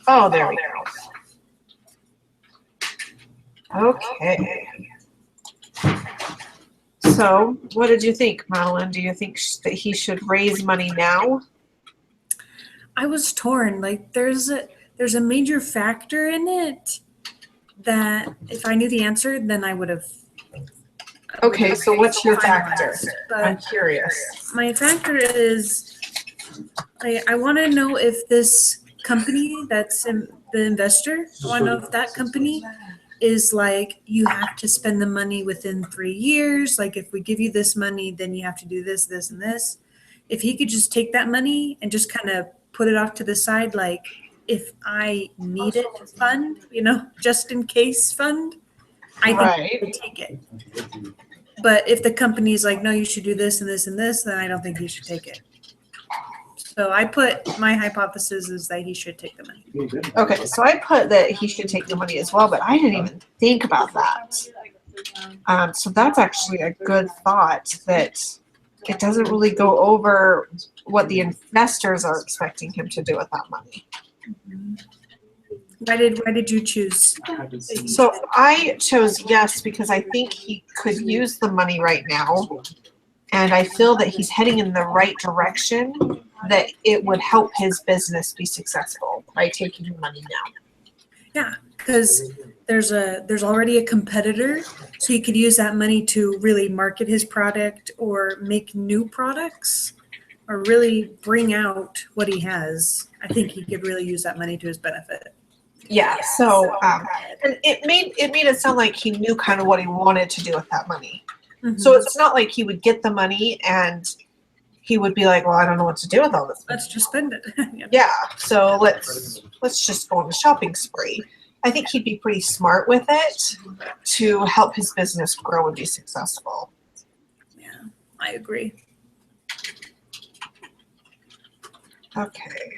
Oh, there we go. Okay. So, what did you think, Madeline? Do you think that he should raise money now? I was torn. Like there's a major factor in it that if I knew the answer, then I would have. Okay, so what's your factor? But I'm curious. my factor is I want to know if this company that's the investor, I want to know if that company is like, you have to spend the money within 3 years. Like if we give you this money, then you have to do this, this, and this. If he could just take that money and just kind of put it off to the side, like if I need it fund, just in case fund, I think he would take it. But if the company's like, no, you should do this and this and this, then I don't think he should take it. So I put my hypothesis is that he should take the money. Okay, so I put that he should take the money as well, but I didn't even think about that. So that's actually a good thought, that it doesn't really go over what the investors are expecting him to do with that money. Why did you choose? So I chose yes because I think he could use the money right now, and I feel that he's heading in the right direction, that it would help his business be successful by taking the money now. Yeah, because there's already a competitor, so he could use that money to really market his product or make new products or really bring out what he has. I think he could really use that money to his benefit. Yeah, so and it made it sound like he knew kind of what he wanted to do with that money. Mm-hmm. So it's not like he would get the money and he would be like, well, I don't know what to do with all this money. Let's just spend it. Yeah, so let's just go on a shopping spree. I think he'd be pretty smart with it to help his business grow and be successful. Yeah, I agree. Okay.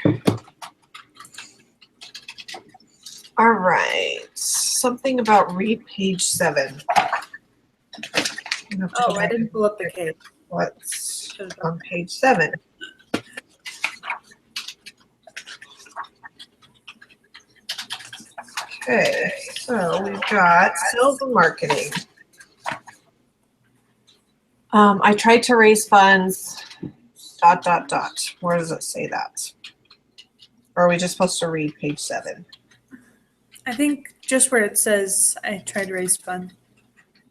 All right. Something about read page 7. Oh, I didn't pull up the page. What's on page 7? Okay, so we've got sales and marketing. I tried to raise funds, ... Where does it say that? Or are we just supposed to read page 7? I think just where it says I tried to raise funds.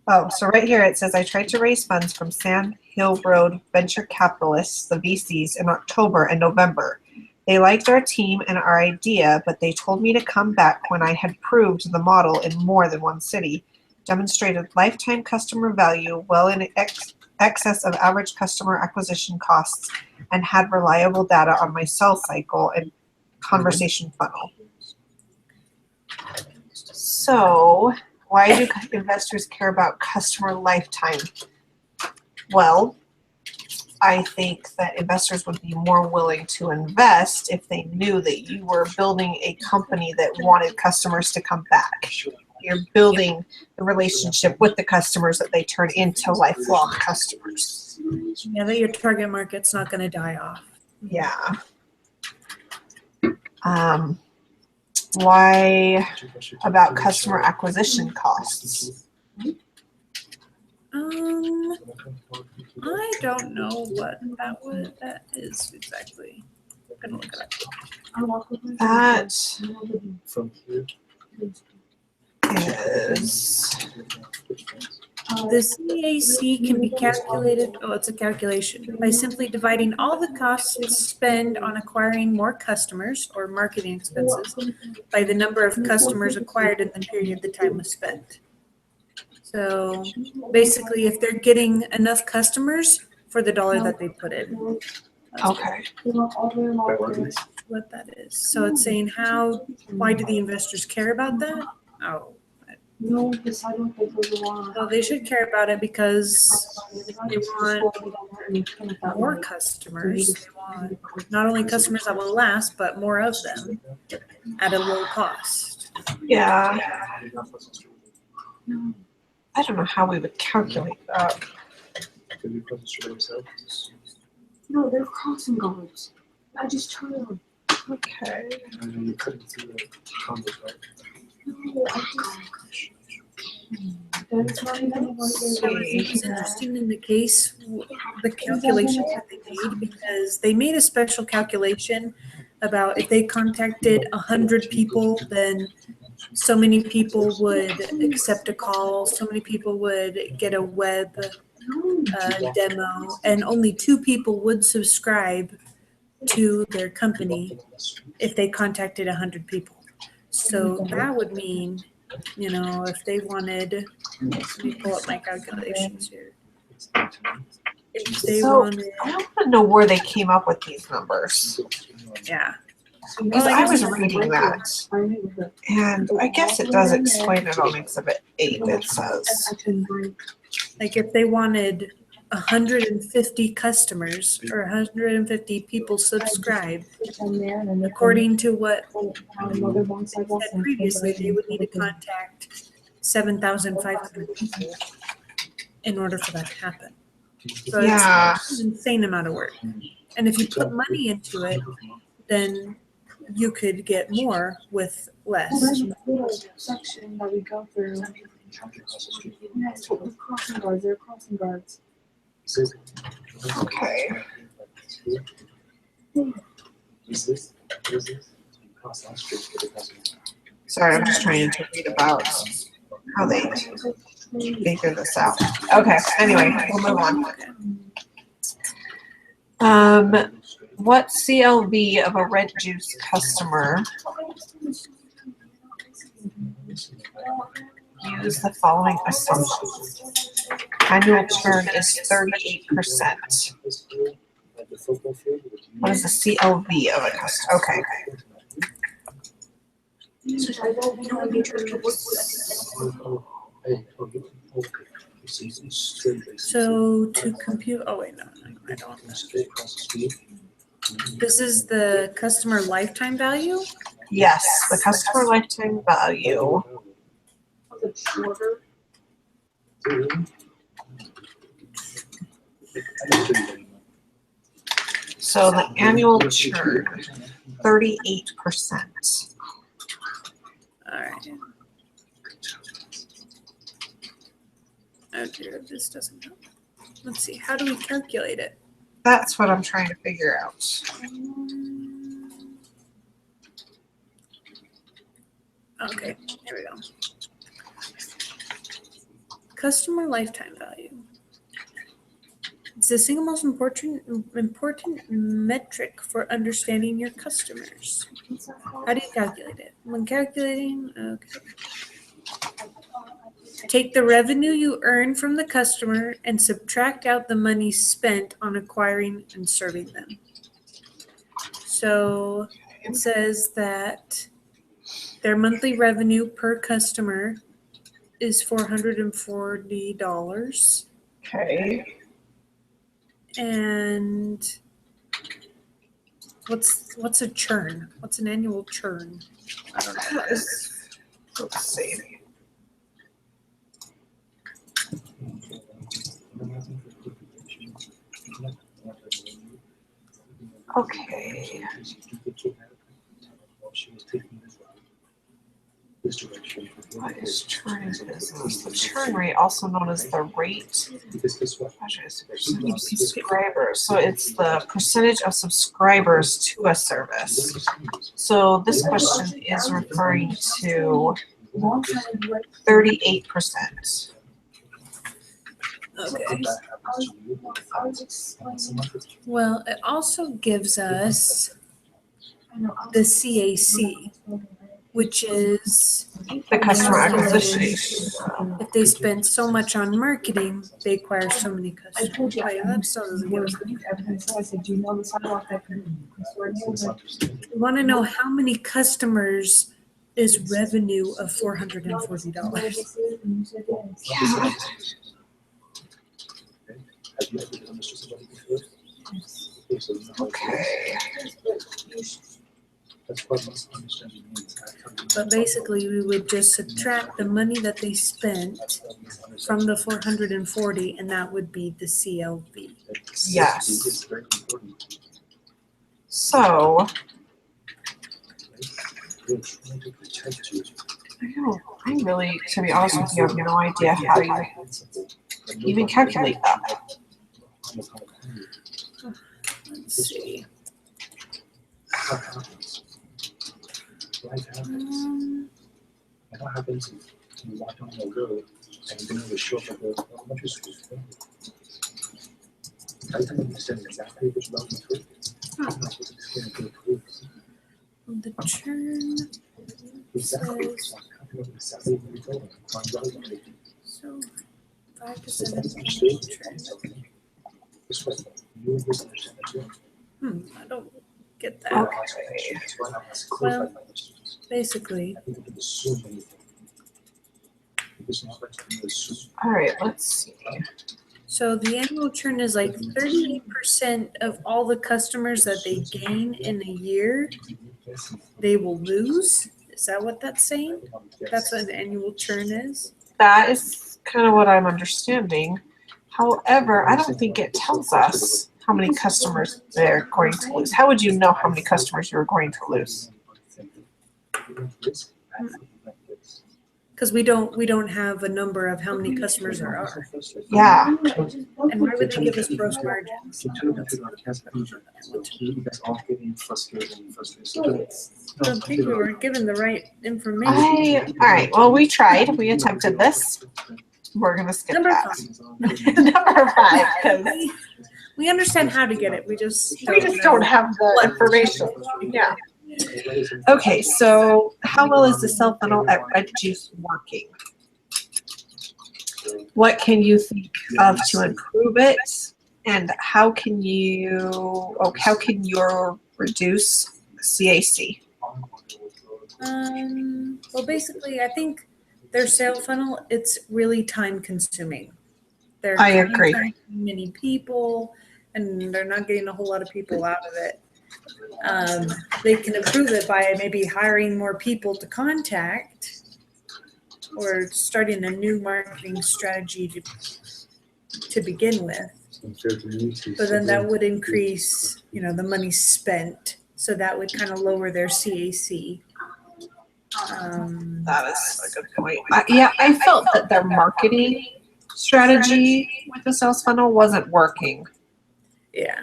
Oh, so right here it says I tried to raise funds from Sand Hill Road venture capitalists, the VCs, in October and November. They liked our team and our idea, but they told me to come back when I had proved the model in more than one city, demonstrated lifetime customer value well in excess of average customer acquisition costs, and had reliable data on my sales cycle and conversation funnel. So, why do investors care about customer lifetime? Well, I think that investors would be more willing to invest if they knew that you were building a company that wanted customers to come back. You're building the relationship with the customers that they turn into lifelong customers. Yeah, that your target market's not going to die off. Yeah. Why about customer acquisition costs? I don't know what that is exactly. I'm gonna look it up. That is the CAC can be calculated. Oh, it's a calculation by simply dividing all the costs spent on acquiring more customers or marketing expenses by the number of customers acquired in the period the time was spent. So basically, if they're getting enough customers for the dollar that they put in. okay. What that is. So it's saying why do the investors care about that? Oh. No, because I don't think there's a lot. Well, they should care about it because they want more customers. They want not only customers that will last, but more of them at a low cost. Yeah. I don't know how we would calculate that. No, they're crossing guards. I just turned them. Okay. And you cut it through the combos, right? That's not even what So it was interesting in the case, the calculations that they made, because they made a special calculation about if they contacted 100 people, then so many people would accept a call, so many people would get a web demo, and only 2 people would subscribe to their company if they contacted 100 people. So that would mean, if they wanted, let me pull up my calculations here. If they So, wanted, I don't want to know where they came up with these numbers. yeah. Because Well, I I was guess- reading that. And I guess it does explain it on Exhibit 8. It says. Like if they wanted 150 customers or 150 people subscribed, according to what they said previously, they would need to contact 7,500 people in order for that to happen. So Yeah. it's an insane amount of work. And if you put money into it, then you could get more with less. There's a little section that we go through. Yes, with crossing guards, there are crossing guards. Okay. Sorry, I'm just trying to read about how they figure this out. Okay, anyway, we'll move on. What CLV of a RentJuice customer use the following assumptions? Annual churn is 38%. What is the CLV of a customer? Okay. So to compute, oh wait, no, I don't. This is the customer lifetime value? Yes, the customer lifetime value. So the annual churn, 38%. All right. Oh dear, this doesn't help. Let's see, how do we calculate it? That's what I'm trying to figure out. Okay, here we go. Customer lifetime value. It's the single most important metric for understanding your customers. How do you calculate it? When calculating, okay. Take the revenue you earn from the customer and subtract out the money spent on acquiring and serving them. So it says that their monthly revenue per customer is $440. Okay. And what's a churn? What's an annual churn? I don't know. Let's see. Okay. What is churn in business? The churn rate, also known as the rate of subscribers. So it's the percentage of subscribers to a service. So this question is referring to 38%. Okay. Well, it also gives us the CAC, which is The customer acquisition. if they spend so much on marketing, they acquire so many I customers. told you. Wait, that still doesn't give us. Everything. So I said, do you know the sidewalk that could? We want to know how many customers is revenue of $440. Yeah. Okay. But basically, we would just subtract the money that they spent from the 440, and that would be the CLV. Yes. So We're trying to protect you. I know. I really, to be honest with you, I have no idea how you even calculate that. Let's see. What happens? Life happens. Um, And what happens if you walk down the road and you know the short of the elementary school? I tell you, understand exactly which route you took. I'm not supposed to explain to the police. the churn. Exactly. So I'm copying up exactly what you told them. I'm relevant. So 5 to So 7 that's annual understood. churn. This way, you misunderstand it too. I don't get that. Okay. That's why I was clarified by the students. Basically, I think they can assume anything. It's not like you assume. All right, let's see. so the annual churn is like 38% of all the customers that they gain in a year, they will lose. Is that what that's saying? That's what an annual churn is? That is kind of what I'm understanding. However, I don't think it tells us how many customers they're going to lose. How would you know how many customers you're going to lose? Because we don't have a number of how many customers there are. Yeah. And why would they give us gross margins? You guys all getting frustrated and frustrated. I don't think we were given the right information. All right. Well, we tried. We attempted this. We're gonna skip Number that. 5. Number 5, because We understand how to get it. We just don't have the information. Yeah. Okay. So, how well is the cell funnel at RentJuice working? What can you think of to improve it, and how can you reduce CAC? Well, basically, I think their sale funnel, it's really time consuming. They're I agree. contacting many people, and they're not getting a whole lot of people out of it. They can improve it by maybe hiring more people to contact or starting a new marketing strategy to begin with. But then that would increase, the money spent. So that would kind of lower their CAC. That is a good point. I felt that their marketing strategy with the sales funnel wasn't working. Yeah.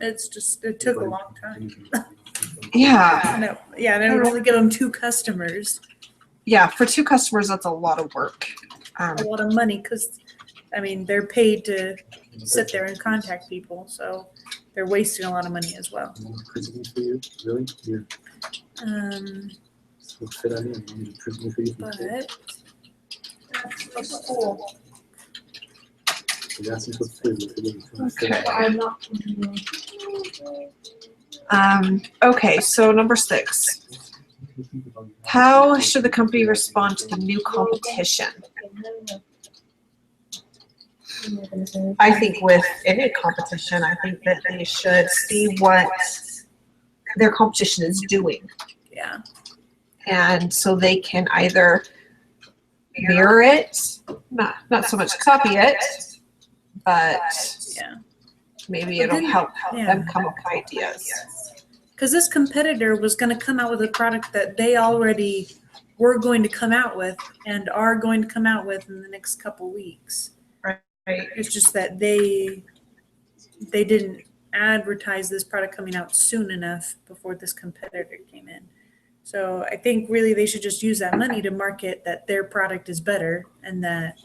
It took a long time. Yeah. No, yeah, and it would only give them 2 customers. Yeah, for 2 customers, that's a lot of work. A lot of money because, they're paid to sit there and contact people. So they're wasting a lot of money as well. But Okay, so number 6. How should the company respond to the new competition? I think with any competition, I think that they should see what their competition is doing. yeah. And so they can either mirror it, not so much copy it, but Yeah. maybe it'll help them come up with ideas. Because this competitor was going to come out with a product that they already were going to come out with and are going to come out with in the next couple weeks. Right. It's just that they didn't advertise this product coming out soon enough before this competitor came in. So I think really they should just use that money to market that their product is better and that,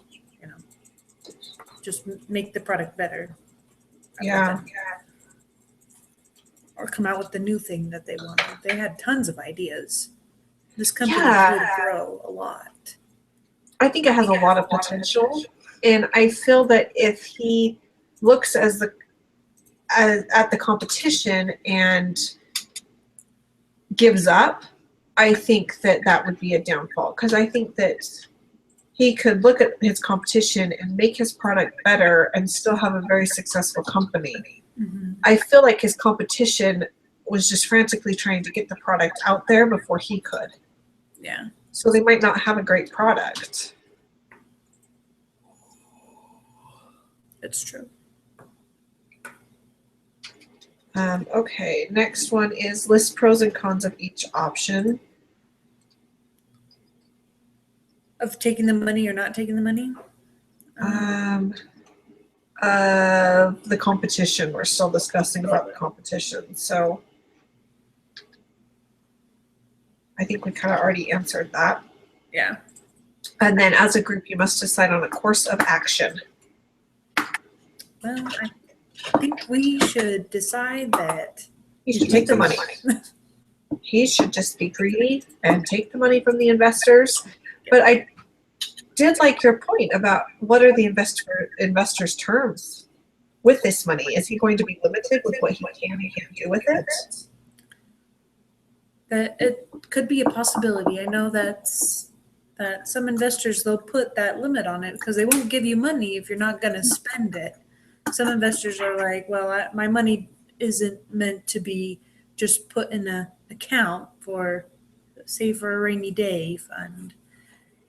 just make the product better. Yeah. Or come out with the new thing that they wanted. They had tons of ideas. This company Yeah. could grow a lot. I think it has a lot of potential, and I feel that if he looks at the competition and gives up, I think that would be a downfall, because I think that he could look at his competition and make his product better and still have a very successful company. Mm-hmm. I feel like his competition was just frantically trying to get the product out there before he could. Yeah. So they might not have a great product. It's true. Okay, next one is list pros and cons of each option. Of taking the money or not taking the money? The competition. We're still discussing about the competition. So I think we kind of already answered that. Yeah. And then as a group, you must decide on a course of action. Well, I think we should decide that. He should take the money. He should just be greedy and take the money from the investors. But I did like your point about what are the investors' terms with this money? Is he going to be limited with what he can and can't do with it? That it could be a possibility. I know that some investors, they'll put that limit on it because they won't give you money if you're not going to spend it. Some investors are like, well, my money isn't meant to be just put in an account for, say, for a rainy day fund.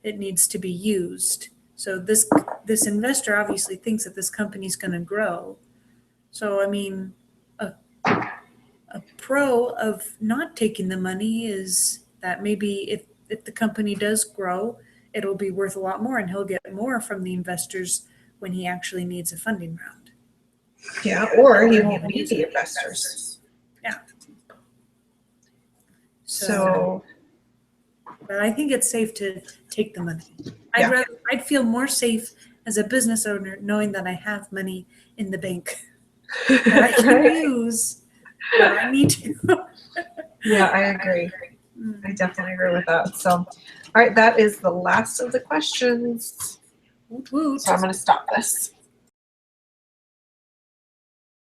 It needs to be used. So this investor obviously thinks that this company's going to grow. So, I mean, a pro of not taking the money is that maybe if the company does grow, it'll be worth a lot more and he'll get more from the investors when he actually needs a funding round. Yeah, or he won't need the investors. Yeah. So But I think it's safe to take the money. Yeah. I'd feel more safe as a business owner knowing that I have money in the bank that I can use when I need to. yeah, I agree. I definitely agree with that. So, all right, that is the last of the questions. Woot woot. So I'm going to stop this.